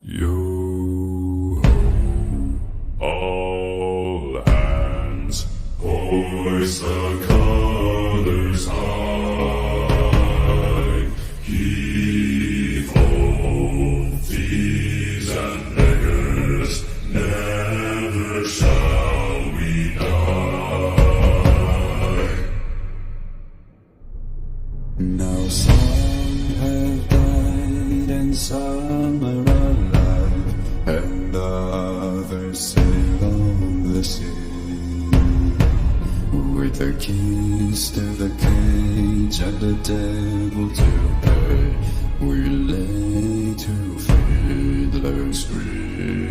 Yo ho, all hands, hoist the colors high. Heave ho, thieves and beggars, never shall we die. Now some have died and some are alive, and others sail on the sea. With the keys to the cage and the devil to pay, we lay to fiddler's grave.